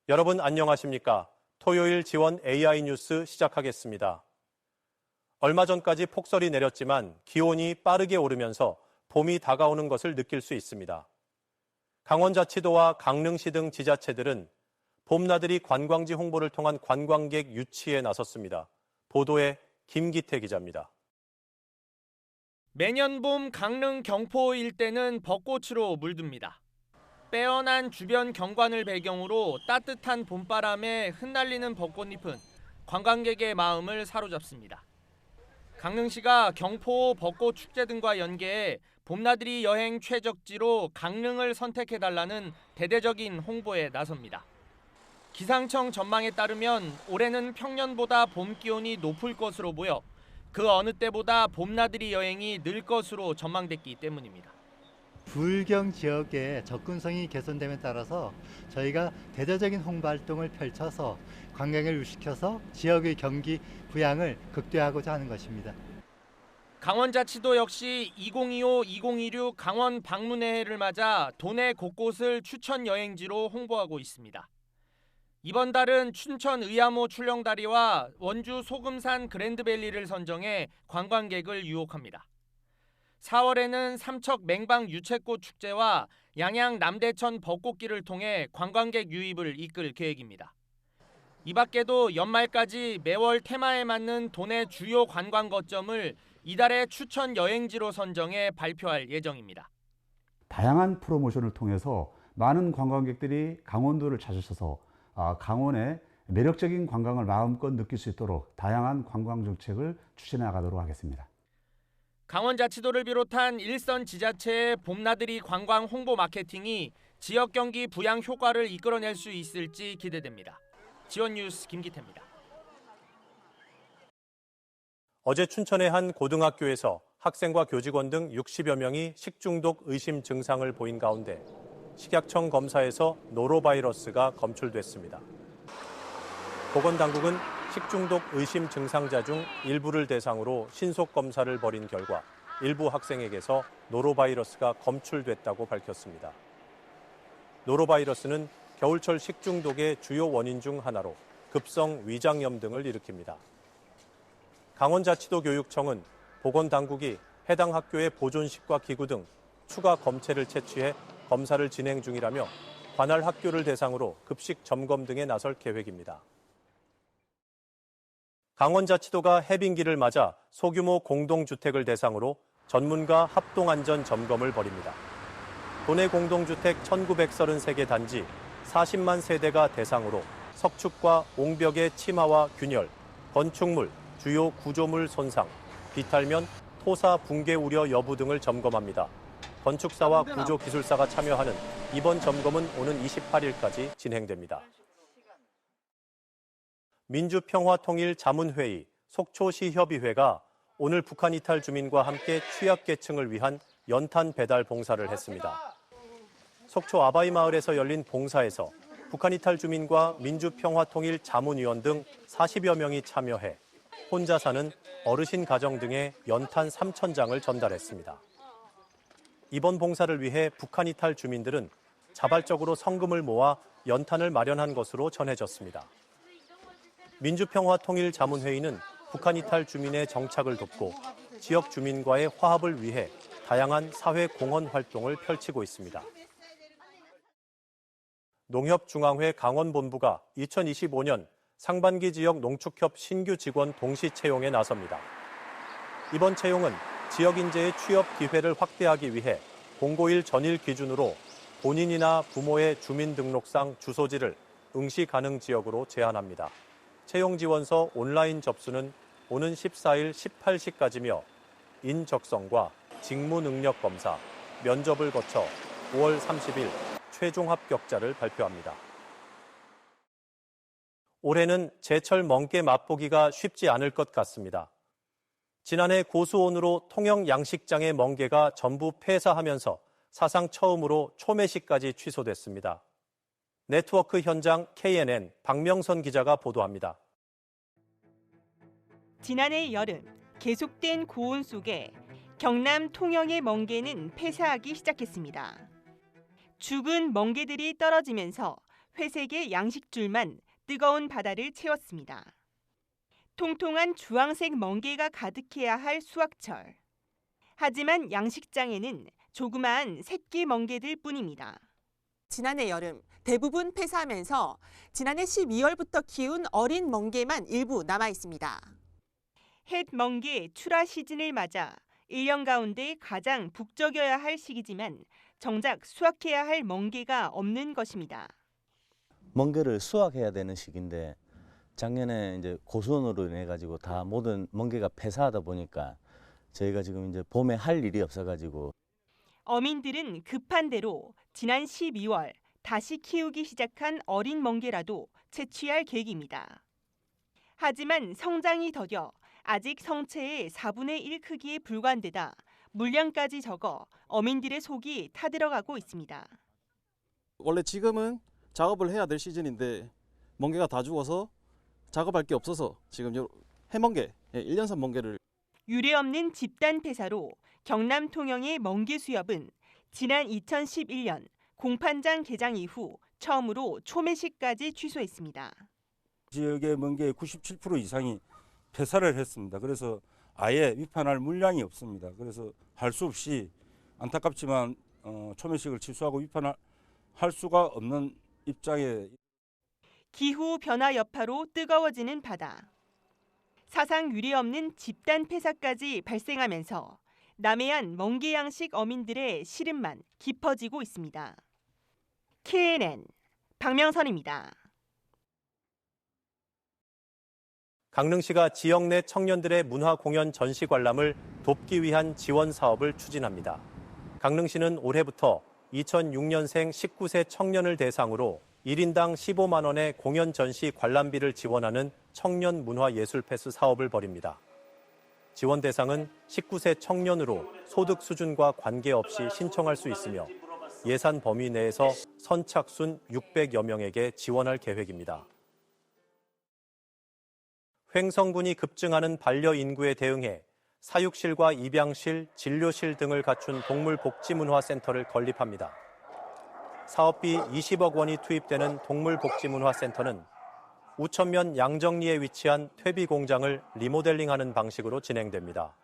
여러분 안녕하십니까? 토요일 지원 AI 뉴스 시작하겠습니다. 얼마 전까지 폭설이 내렸지만 기온이 빠르게 오르면서 봄이 다가오는 것을 느낄 수 있습니다. 강원자치도와 강릉시 등 지자체들은 봄나들이 관광지 홍보를 통한 관광객 유치에 나섰습니다. 보도에 김기태 기자입니다. 매년 봄 강릉 경포 일대는 벚꽃으로 물듭니다. 빼어난 주변 경관을 배경으로 따뜻한 봄바람에 흩날리는 벚꽃잎은 관광객의 마음을 사로잡습니다. 강릉시가 경포 벚꽃 축제 등과 연계해 봄나들이 여행 최적지로 강릉을 선택해달라는 대대적인 홍보에 나섭니다. 기상청 전망에 따르면 올해는 평년보다 봄 기온이 높을 것으로 보여 그 어느 때보다 봄나들이 여행이 늘 것으로 전망됐기 때문입니다. 불경 지역의 접근성이 개선됨에 따라서 저희가 대대적인 홍보 활동을 펼쳐서 관광을 유치시켜서 지역의 경기 부양을 극대화하고자 하는 것입니다. 강원자치도 역시 2025-2026 강원 방문해를 맞아 도내 곳곳을 추천 여행지로 홍보하고 있습니다. 이번 달은 춘천 의암호 출렁다리와 원주 소금산 그랜드밸리를 선정해 관광객을 유혹합니다. 4월에는 삼척 맹방 유채꽃 축제와 양양 남대천 벚꽃길을 통해 관광객 유입을 이끌 계획입니다. 이 밖에도 연말까지 매월 테마에 맞는 도내 주요 관광 거점을 이달의 추천 여행지로 선정해 발표할 예정입니다. 다양한 프로모션을 통해서 많은 관광객들이 강원도를 찾으셔서 강원의 매력적인 관광을 마음껏 느낄 수 있도록 다양한 관광 정책을 추진해 나가도록 하겠습니다. 강원자치도를 비롯한 일선 지자체의 봄나들이 관광 홍보 마케팅이 지역 경기 부양 효과를 이끌어낼 수 있을지 기대됩니다. 지원뉴스 김기태입니다. 어제 춘천의 한 고등학교에서 학생과 교직원 등 60여 명이 식중독 의심 증상을 보인 가운데 식약청 검사에서 노로바이러스가 검출됐습니다. 보건당국은 식중독 의심 증상자 중 일부를 대상으로 신속 검사를 벌인 결과 일부 학생에게서 노로바이러스가 검출됐다고 밝혔습니다. 노로바이러스는 겨울철 식중독의 주요 원인 중 하나로 급성 위장염 등을 일으킵니다. 강원자치도 교육청은 보건당국이 해당 학교의 보존식과 기구 등 추가 검체를 채취해 검사를 진행 중이라며 관할 학교를 대상으로 급식 점검 등에 나설 계획입니다. 강원자치도가 해빙기를 맞아 소규모 공동주택을 대상으로 전문가 합동안전 점검을 벌입니다. 도내 공동주택 1933개 단지 40만 세대가 대상으로 석축과 옹벽의 침하와 균열, 건축물, 주요 구조물 손상, 비탈면, 토사 붕괴 우려 여부 등을 점검합니다. 건축사와 구조기술사가 참여하는 이번 점검은 오는 28일까지 진행됩니다. 민주평화통일자문회의, 속초시협의회가 오늘 북한 이탈 주민과 함께 취약계층을 위한 연탄 배달 봉사를 했습니다. 속초 아바이 마을에서 열린 봉사에서 북한 이탈 주민과 민주평화통일자문위원 등 40여 명이 참여해 혼자 사는 어르신 가정 등에 연탄 3,000장을 전달했습니다. 이번 봉사를 위해 북한 이탈 주민들은 자발적으로 성금을 모아 연탄을 마련한 것으로 전해졌습니다. 민주평화통일자문회의는 북한 이탈 주민의 정착을 돕고 지역 주민과의 화합을 위해 다양한 사회 공헌 활동을 펼치고 있습니다. 농협중앙회 강원본부가 2025년 상반기 지역 농축협 신규 직원 동시 채용에 나섭니다. 이번 채용은 지역 인재의 취업 기회를 확대하기 위해 공고일 전일 기준으로 본인이나 부모의 주민등록상 주소지를 응시 가능 지역으로 제한합니다. 채용 지원서 온라인 접수는 오는 14일 18시까지며 인적성과 직무 능력 검사, 면접을 거쳐 5월 30일 최종 합격자를 발표합니다. 올해는 제철 멍게 맛보기가 쉽지 않을 것 같습니다. 지난해 고수온으로 통영 양식장의 멍게가 전부 폐사하면서 사상 처음으로 초매시까지 취소됐습니다. 네트워크 현장 KNN 박명선 기자가 보도합니다. 지난해 여름 계속된 고온 속에 경남 통영의 멍게는 폐사하기 시작했습니다. 죽은 멍게들이 떨어지면서 회색의 양식줄만 뜨거운 바다를 채웠습니다. 통통한 주황색 멍게가 가득해야 할 수확철. 하지만 양식장에는 조그마한 새끼 멍게들 뿐입니다. 지난해 여름 대부분 폐사하면서 지난해 12월부터 키운 어린 멍게만 일부 남아 있습니다. 햇 멍게 출하 시즌을 맞아 1년 가운데 가장 북적여야 할 시기지만 정작 수확해야 할 멍게가 없는 것입니다. 멍게를 수확해야 되는 시기인데 작년에 이제 고수원으로 인해 가지고 다 모든 멍게가 폐사하다 보니까 저희가 지금 이제 봄에 할 일이 없어 가지고 어민들은 급한 대로 지난 12월 다시 키우기 시작한 어린 멍게라도 채취할 계획입니다. 하지만 성장이 더뎌 아직 성체의 4분의 1 크기에 불과한데다 물량까지 적어 어민들의 속이 타들어가고 있습니다. 원래 지금은 작업을 해야 될 시즌인데 멍게가 다 죽어서 작업할 게 없어서 지금 해멍게, 1년산 멍게를 유례없는 집단 폐사로 경남 통영의 멍게 수협은 지난 2011년 공판장 개장 이후 처음으로 초매식까지 취소했습니다. 지역의 멍게의 97% 이상이 폐사를 했습니다. 그래서 아예 위판할 물량이 없습니다. 그래서 할 수 없이 안타깝지만 초매식을 취소하고 위판할 수가 없는 입장에 기후 변화 여파로 뜨거워지는 바다. 사상 유례없는 집단 폐사까지 발생하면서 남해안 멍게 양식 어민들의 시름만 깊어지고 있습니다. KNN 박명선입니다. 강릉시가 지역 내 청년들의 문화 공연 전시 관람을 돕기 위한 지원 사업을 추진합니다. 강릉시는 올해부터 2006년생 19세 청년을 대상으로 1인당 15만 원의 공연 전시 관람비를 지원하는 청년 문화 예술 패스 사업을 벌입니다. 지원 대상은 19세 청년으로 소득 수준과 관계없이 신청할 수 있으며 예산 범위 내에서 선착순 600여 명에게 지원할 계획입니다. 횡성군이 급증하는 반려인구에 대응해 사육실과 입양실, 진료실 등을 갖춘 동물복지문화센터를 건립합니다. 사업비 20억 원이 투입되는 동물복지문화센터는 우천면 양정리에 위치한 퇴비 공장을 리모델링하는 방식으로 진행됩니다.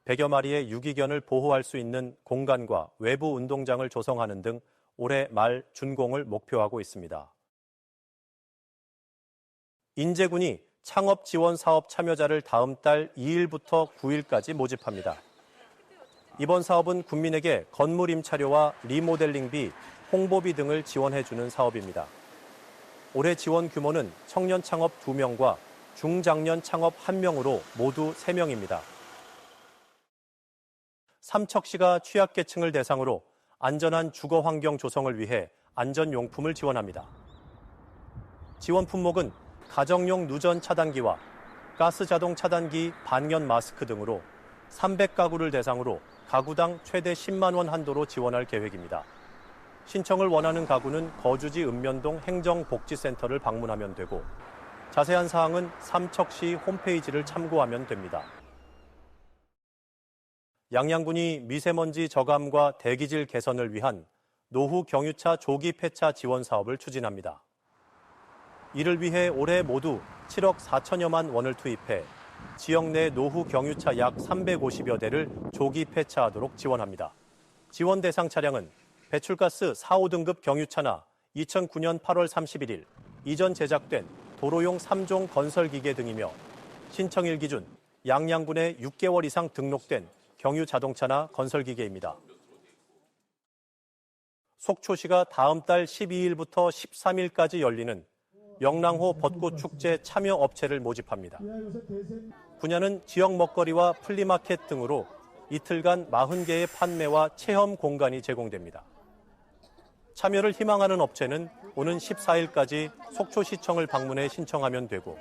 100여 마리의 유기견을 보호할 수 있는 공간과 외부 운동장을 조성하는 등 올해 말 준공을 목표하고 있습니다. 인제군이 창업 지원 사업 참여자를 다음 달 2일부터 9일까지 모집합니다. 이번 사업은 국민에게 건물 임차료와 리모델링비, 홍보비 등을 지원해주는 사업입니다. 올해 지원 규모는 청년 창업 2명과 중장년 창업 1명으로 모두 3명입니다. 삼척시가 취약계층을 대상으로 안전한 주거 환경 조성을 위해 안전용품을 지원합니다. 지원 품목은 가정용 누전 차단기와 가스 자동 차단기 반연 마스크 등으로 300가구를 대상으로 가구당 최대 10만 원 한도로 지원할 계획입니다. 신청을 원하는 가구는 거주지 읍면동 행정복지센터를 방문하면 되고 자세한 사항은 삼척시 홈페이지를 참고하면 됩니다. 양양군이 미세먼지 저감과 대기질 개선을 위한 노후 경유차 조기 폐차 지원 사업을 추진합니다. 이를 위해 올해 모두 7억 4천여만 원을 투입해 지역 내 노후 경유차 약 350여 대를 조기 폐차하도록 지원합니다. 지원 대상 차량은 배출가스 4, 5등급 경유차나 2009년 8월 31일 이전 제작된 도로용 3종 건설기계 등이며 신청일 기준 양양군에 6개월 이상 등록된 경유자동차나 건설기계입니다. 속초시가 다음 달 12일부터 13일까지 열리는 영랑호 벚꽃축제 참여 업체를 모집합니다. 분야는 지역 먹거리와 플리마켓 등으로 이틀간 40개의 판매와 체험 공간이 제공됩니다. 참여를 희망하는 업체는 오는 14일까지 속초시청을 방문해 신청하면 되고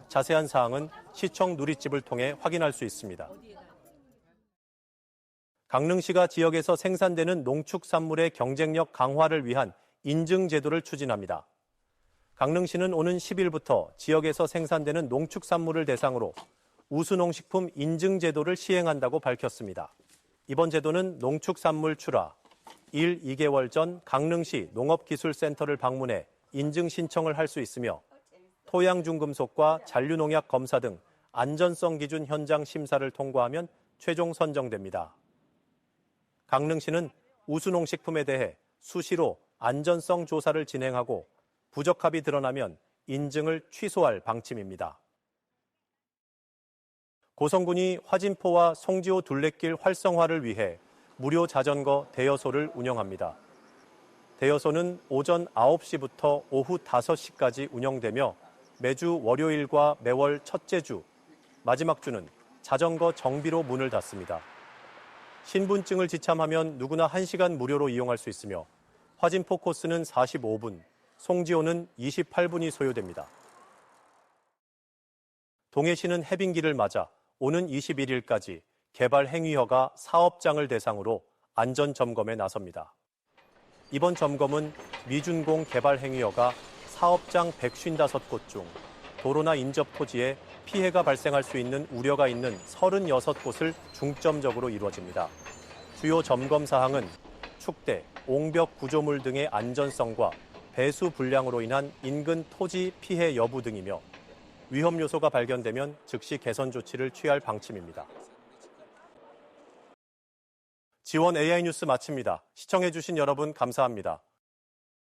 자세한 사항은 시청 누리집을 통해 확인할 수 있습니다. 강릉시가 지역에서 생산되는 농축산물의 경쟁력 강화를 위한 인증제도를 추진합니다. 강릉시는 오는 10일부터 지역에서 생산되는 농축산물을 대상으로 우수농식품 인증제도를 시행한다고 밝혔습니다. 이번 제도는 농축산물 출하 1, 2개월 전 강릉시 농업기술센터를 방문해 인증 신청을 할 수 있으며 토양 중금속과 잔류농약 검사 등 안전성 기준 현장 심사를 통과하면 최종 선정됩니다. 강릉시는 우수농식품에 대해 수시로 안전성 조사를 진행하고 부적합이 드러나면 인증을 취소할 방침입니다. 고성군이 화진포와 송지호 둘레길 활성화를 위해 무료 자전거 대여소를 운영합니다. 대여소는 오전 9시부터 오후 5시까지 운영되며 매주 월요일과 매월 첫째 주, 마지막 주는 자전거 정비로 문을 닫습니다. 신분증을 지참하면 누구나 1시간 무료로 이용할 수 있으며 화진포 코스는 45분, 송지호는 28분이 소요됩니다. 동해시는 해빙기를 맞아 오는 21일까지 개발 행위허가 사업장을 대상으로 안전점검에 나섭니다. 이번 점검은 미준공 개발 행위허가 사업장 155곳 중 도로나 인접 토지에 피해가 발생할 수 있는 우려가 있는 36곳을 중점적으로 이루어집니다. 주요 점검 사항은 축대, 옹벽 구조물 등의 안전성과 배수 불량으로 인한 인근 토지 피해 여부 등이며 위험 요소가 발견되면 즉시 개선 조치를 취할 방침입니다. 지원 AI 뉴스 마칩니다. 시청해주신 여러분 감사합니다.